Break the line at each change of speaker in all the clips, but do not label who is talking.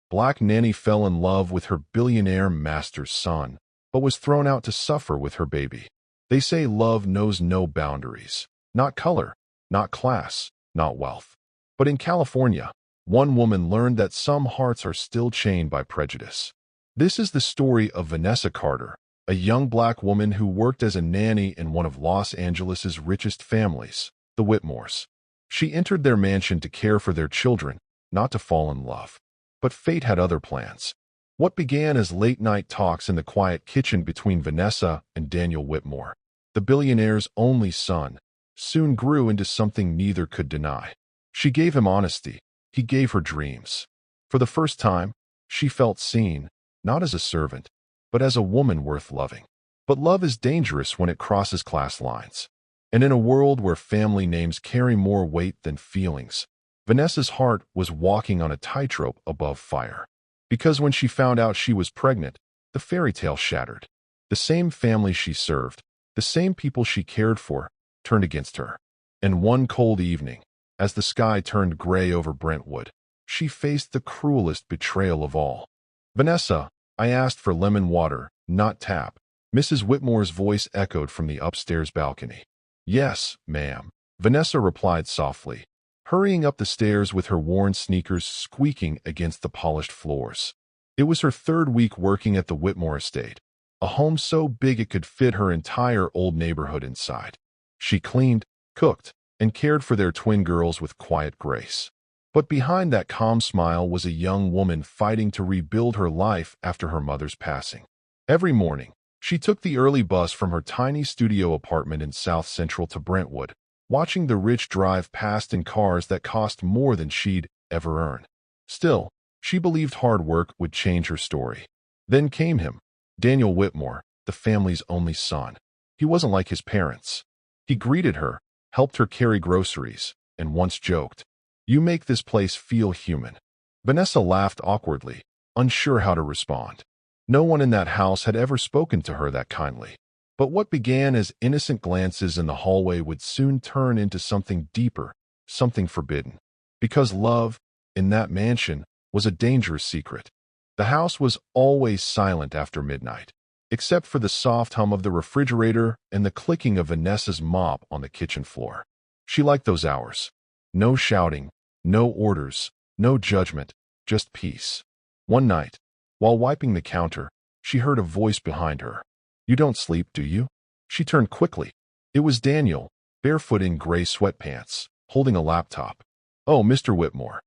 Black Nanny fell in love with her billionaire master's son, but was thrown out to suffer with her baby. They say love knows no boundaries. Not color, not class, not wealth. But in California, one woman learned that some hearts are still chained by prejudice. This is the story of Vanessa Carter, a young black woman who worked as a nanny in one of Los Angeles' richest families, the Whitmores. She entered their mansion to care for their children, not to fall in love. But fate had other plans. What began as late-night talks in the quiet kitchen between Vanessa and Daniel Whitmore, the billionaire's only son, soon grew into something neither could deny. She gave him honesty. He gave her dreams. For the first time, she felt seen, not as a servant, but as a woman worth loving. But love is dangerous when it crosses class lines. And in a world where family names carry more weight than feelings, Vanessa's heart was walking on a tightrope above fire. Because when she found out she was pregnant, the fairy tale shattered. The same family she served, the same people she cared for, turned against her. And one cold evening, as the sky turned gray over Brentwood, she faced the cruelest betrayal of all. "Vanessa, I asked for lemon water, not tap." Mrs. Whitmore's voice echoed from the upstairs balcony. "Yes, ma'am," Vanessa replied softly, hurrying up the stairs with her worn sneakers squeaking against the polished floors. It was her third week working at the Whitmore estate, a home so big it could fit her entire old neighborhood inside. She cleaned, cooked, and cared for their twin girls with quiet grace. But behind that calm smile was a young woman fighting to rebuild her life after her mother's passing. Every morning, she took the early bus from her tiny studio apartment in South Central to Brentwood, watching the rich drive past in cars that cost more than she'd ever earn. Still, she believed hard work would change her story. Then came him, Daniel Whitmore, the family's only son. He wasn't like his parents. He greeted her, helped her carry groceries, and once joked, "You make this place feel human." Vanessa laughed awkwardly, unsure how to respond. No one in that house had ever spoken to her that kindly. But what began as innocent glances in the hallway would soon turn into something deeper, something forbidden. Because love, in that mansion, was a dangerous secret. The house was always silent after midnight, except for the soft hum of the refrigerator and the clicking of Vanessa's mop on the kitchen floor. She liked those hours. No shouting, no orders, no judgment, just peace. One night, while wiping the counter, she heard a voice behind her. "You don't sleep, do you?" She turned quickly. It was Daniel, barefoot in gray sweatpants, holding a laptop. "Oh, Mr. Whitmore."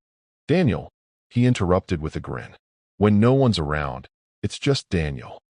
"Daniel," he interrupted with a grin. "When no one's around, it's just Daniel."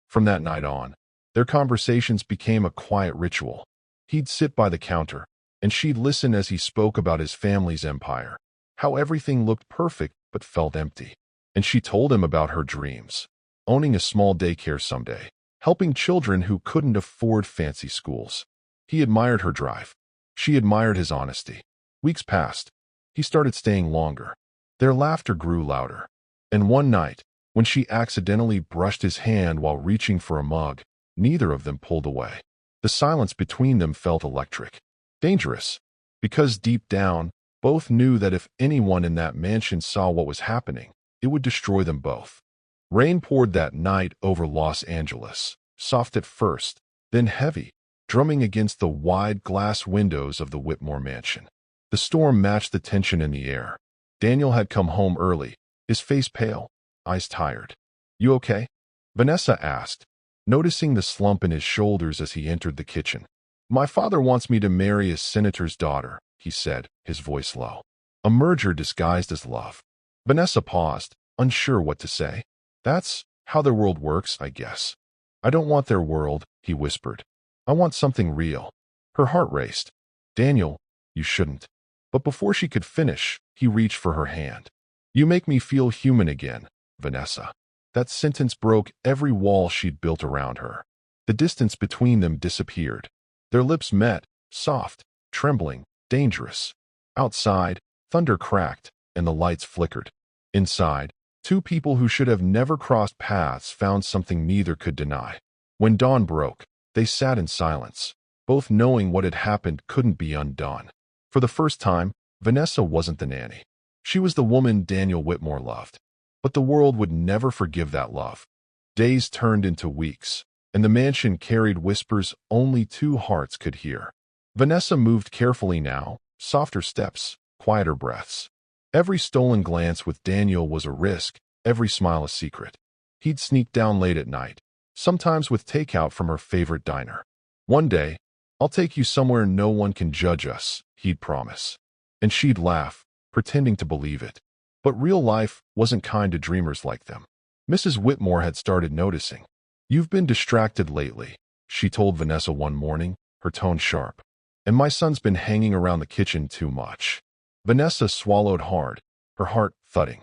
From that night on, their conversations became a quiet ritual. He'd sit by the counter, and she'd listen as he spoke about his family's empire, how everything looked perfect but felt empty. And she told him about her dreams, owning a small daycare someday, helping children who couldn't afford fancy schools. He admired her drive. She admired his honesty. Weeks passed. He started staying longer. Their laughter grew louder. And one night, when she accidentally brushed his hand while reaching for a mug, neither of them pulled away. The silence between them felt electric. Dangerous. Because deep down, both knew that if anyone in that mansion saw what was happening, it would destroy them both. Rain poured that night over Los Angeles, soft at first, then heavy, drumming against the wide glass windows of the Whitmore mansion. The storm matched the tension in the air. Daniel had come home early, his face pale, eyes tired. "You okay?" Vanessa asked, noticing the slump in his shoulders as he entered the kitchen. "My father wants me to marry a senator's daughter," he said, his voice low. "A merger disguised as love." Vanessa paused, unsure what to say. "That's how their world works, I guess." "I don't want their world," he whispered. "I want something real." Her heart raced. "Daniel, you shouldn't." But before she could finish, he reached for her hand. "You make me feel human again, Vanessa." That sentence broke every wall she'd built around her. The distance between them disappeared. Their lips met, soft, trembling, dangerous. Outside, thunder cracked, and the lights flickered. Inside, two people who should have never crossed paths found something neither could deny. When dawn broke, they sat in silence, both knowing what had happened couldn't be undone. For the first time, Vanessa wasn't the nanny. She was the woman Daniel Whitmore loved. But the world would never forgive that love. Days turned into weeks, and the mansion carried whispers only two hearts could hear. Vanessa moved carefully now, softer steps, quieter breaths. Every stolen glance with Daniel was a risk, every smile a secret. He'd sneak down late at night, sometimes with takeout from her favorite diner. One day, "I'll take you somewhere no one can judge us," he'd promise. And she'd laugh, pretending to believe it. But real life wasn't kind to dreamers like them. Mrs. Whitmore had started noticing. "You've been distracted lately," she told Vanessa one morning, her tone sharp. "And my son's been hanging around the kitchen too much." Vanessa swallowed hard, her heart thudding.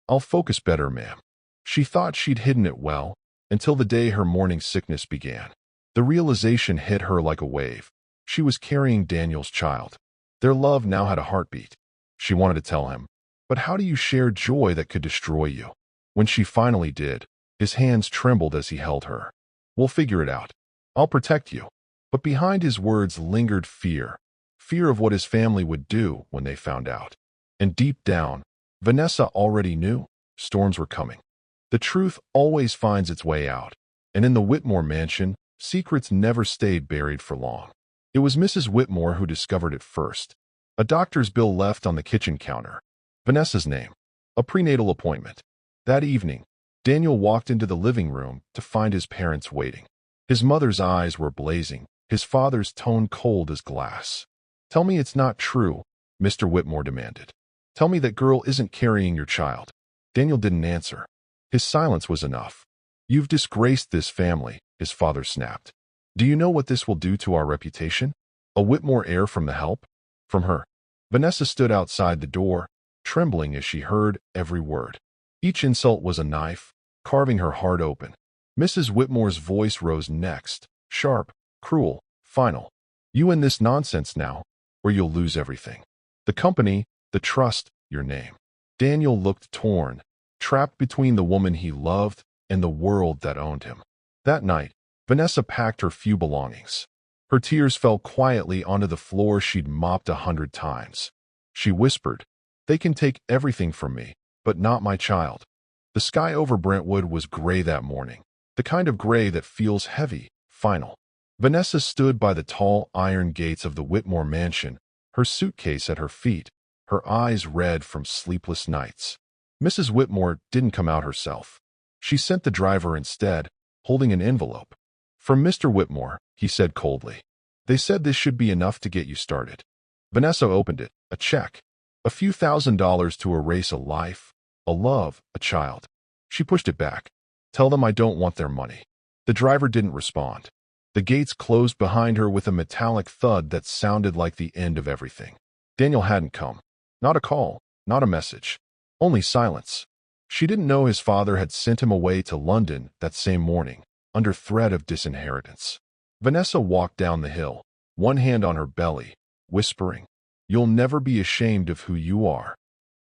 I'll focus better, ma'am." She thought she'd hidden it well, until the day her morning sickness began. The realization hit her like a wave. She was carrying Daniel's child. Their love now had a heartbeat. She wanted to tell him, but how do you share joy that could destroy you? When she finally did, his hands trembled as he held her. "We'll figure it out. I'll protect you." But behind his words lingered fear. Fear of what his family would do when they found out. And deep down, Vanessa already knew storms were coming. The truth always finds its way out. And in the Whitmore mansion, secrets never stayed buried for long. It was Mrs. Whitmore who discovered it first. A doctor's bill left on the kitchen counter. Vanessa's name. A prenatal appointment. That evening, Daniel walked into the living room to find his parents waiting. His mother's eyes were blazing, his father's tone cold as glass. "Tell me it's not true," Mr. Whitmore demanded. "Tell me that girl isn't carrying your child." Daniel didn't answer. His silence was enough. "You've disgraced this family," his father snapped. "Do you know what this will do to our reputation? A Whitmore heir from the help? From her." Vanessa stood outside the door, trembling as she heard every word. Each insult was a knife, carving her heart open. Mrs. Whitmore's voice rose next, sharp, cruel, final. "You end this nonsense now, or you'll lose everything. The company, the trust, your name." Daniel looked torn, trapped between the woman he loved and the world that owned him. That night, Vanessa packed her few belongings. Her tears fell quietly onto the floor she'd mopped 100 times. She whispered, "They can take everything from me, but not my child." The sky over Brentwood was gray that morning, the kind of gray that feels heavy, final. Vanessa stood by the tall iron gates of the Whitmore mansion, her suitcase at her feet, her eyes red from sleepless nights. Mrs. Whitmore didn't come out herself. She sent the driver instead, holding an envelope. "From Mr. Whitmore," he said coldly. "They said this should be enough to get you started." Vanessa opened it, a check. A few $1,000s to erase a life, a love, a child. She pushed it back. "Tell them I don't want their money." The driver didn't respond. The gates closed behind her with a metallic thud that sounded like the end of everything. Daniel hadn't come. Not a call, not a message. Only silence. She didn't know his father had sent him away to London that same morning, under threat of disinheritance. Vanessa walked down the hill, one hand on her belly, whispering, "You'll never be ashamed of who you are."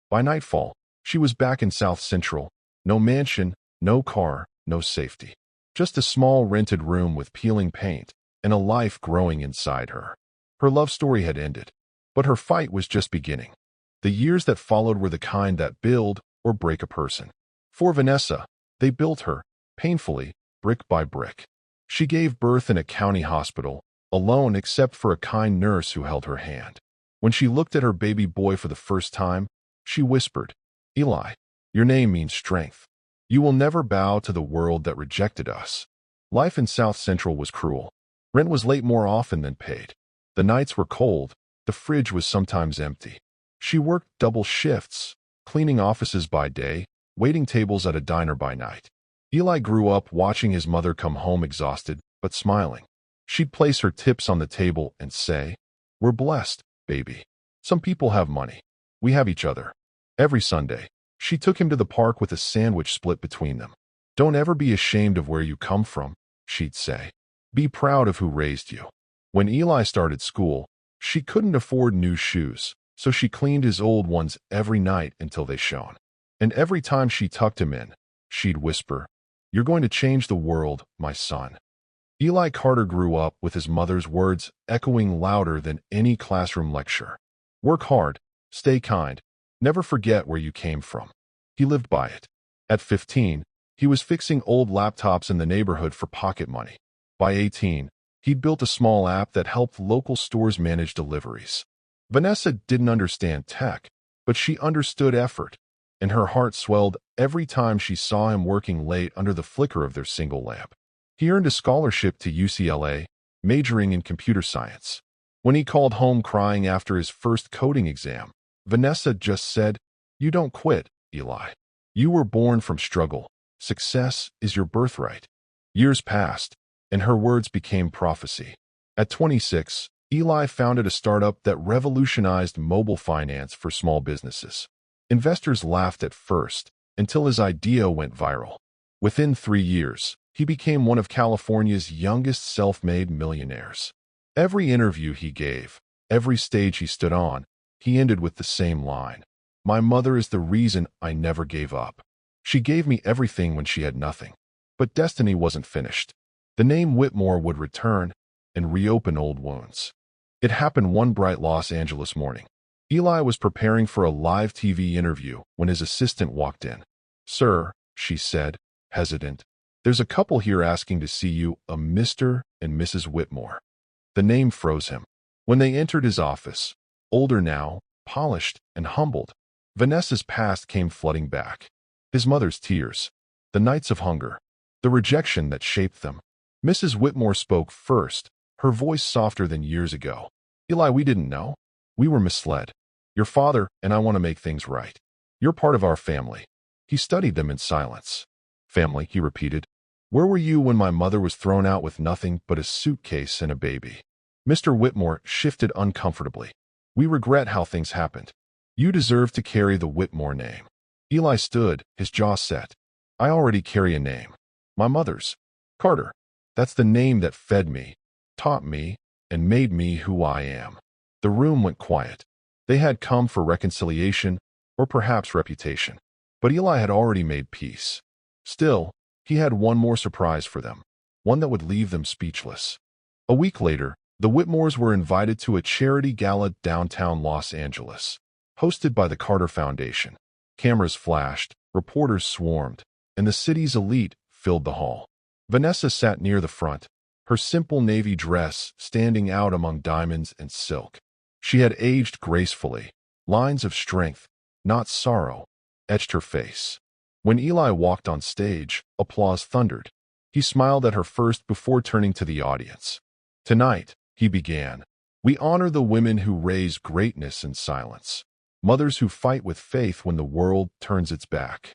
By nightfall, she was back in South Central. No mansion, no car, no safety. Just a small rented room with peeling paint and a life growing inside her. Her love story had ended, but her fight was just beginning. The years that followed were the kind that build or break a person. For Vanessa, they built her, painfully, brick by brick. She gave birth in a county hospital, alone except for a kind nurse who held her hand. When she looked at her baby boy for the first time, she whispered, "Eli, your name means strength. You will never bow to the world that rejected us." Life in South Central was cruel. Rent was late more often than paid. The nights were cold. The fridge was sometimes empty. She worked double shifts, cleaning offices by day, waiting tables at a diner by night. Eli grew up watching his mother come home exhausted, but smiling. She'd place her tips on the table and say, "We're blessed, baby. Some people have money. We have each other." Every Sunday, she took him to the park with a sandwich split between them. "Don't ever be ashamed of where you come from," she'd say. "Be proud of who raised you." When Eli started school, she couldn't afford new shoes, so she cleaned his old ones every night until they shone. And every time she tucked him in, she'd whisper, "You're going to change the world, my son." Eli Carter grew up with his mother's words echoing louder than any classroom lecture. "Work hard, stay kind, never forget where you came from." He lived by it. At 15, he was fixing old laptops in the neighborhood for pocket money. By 18, he'd built a small app that helped local stores manage deliveries. Vanessa didn't understand tech, but she understood effort, and her heart swelled every time she saw him working late under the flicker of their single lamp. He earned a scholarship to UCLA, majoring in computer science. When he called home crying after his first coding exam, Vanessa just said, "You don't quit, Eli. You were born from struggle. Success is your birthright." Years passed, and her words became prophecy. At 26, Eli founded a startup that revolutionized mobile finance for small businesses. Investors laughed at first, until his idea went viral. Within 3 years, he became one of California's youngest self-made millionaires. Every interview he gave, every stage he stood on, he ended with the same line: "My mother is the reason I never gave up. She gave me everything when she had nothing." But destiny wasn't finished. The name Whitmore would return and reopen old wounds. It happened one bright Los Angeles morning. Eli was preparing for a live TV interview when his assistant walked in. "Sir," she said, hesitant, "there's a couple here asking to see you, a Mr. and Mrs. Whitmore." The name froze him. When they entered his office, older now, polished and humbled, Vanessa's past came flooding back. His mother's tears, the nights of hunger, the rejection that shaped them. Mrs. Whitmore spoke first, her voice softer than years ago. "Eli, we didn't know. We were misled. Your father and I want to make things right. You're part of our family." He studied them in silence. "Family," he repeated. "Where were you when my mother was thrown out with nothing but a suitcase and a baby?" Mr. Whitmore shifted uncomfortably. "We regret how things happened. You deserve to carry the Whitmore name." Eli stood, his jaw set. "I already carry a name. My mother's. Carter. That's the name that fed me, taught me, and made me who I am." The room went quiet. They had come for reconciliation, or perhaps reputation. But Eli had already made peace. Still, he had one more surprise for them, one that would leave them speechless. A week later, the Whitmores were invited to a charity gala downtown Los Angeles, hosted by the Carter Foundation. Cameras flashed, reporters swarmed, and the city's elite filled the hall. Vanessa sat near the front, her simple navy dress standing out among diamonds and silk. She had aged gracefully. Lines of strength, not sorrow, etched her face. When Eli walked on stage, applause thundered. He smiled at her first before turning to the audience. "Tonight," he began, "we honor the women who raise greatness in silence. Mothers who fight with faith when the world turns its back."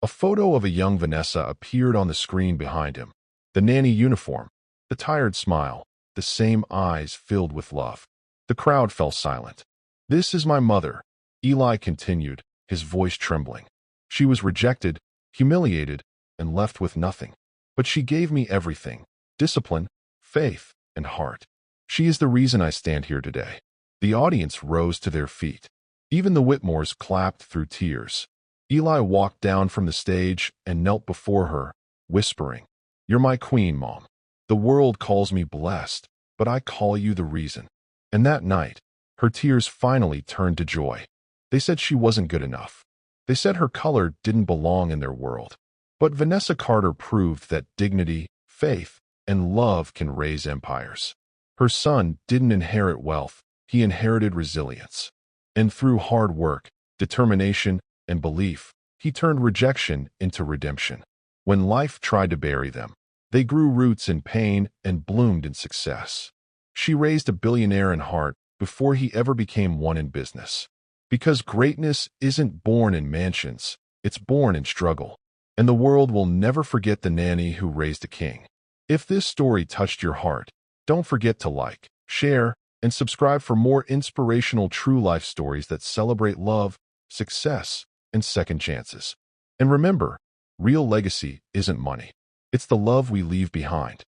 A photo of a young Vanessa appeared on the screen behind him. The nanny uniform, the tired smile, the same eyes filled with love. The crowd fell silent. "This is my mother," Eli continued, his voice trembling. "She was rejected, humiliated, and left with nothing. But she gave me everything: discipline, faith, and heart. She is the reason I stand here today." The audience rose to their feet. Even the Whitmores clapped through tears. Eli walked down from the stage and knelt before her, whispering, "You're my queen, Mom. The world calls me blessed, but I call you the reason." And that night, her tears finally turned to joy. They said she wasn't good enough. They said her color didn't belong in their world. But Vanessa Carter proved that dignity, faith, and love can raise empires. Her son didn't inherit wealth, he inherited resilience. And through hard work, determination, and belief, he turned rejection into redemption. When life tried to bury them, they grew roots in pain and bloomed in success. She raised a billionaire in heart before he ever became one in business. Because greatness isn't born in mansions, it's born in struggle. And the world will never forget the nanny who raised a king. If this story touched your heart, don't forget to like, share, and subscribe for more inspirational true life stories that celebrate love, success, and second chances. And remember, real legacy isn't money. It's the love we leave behind.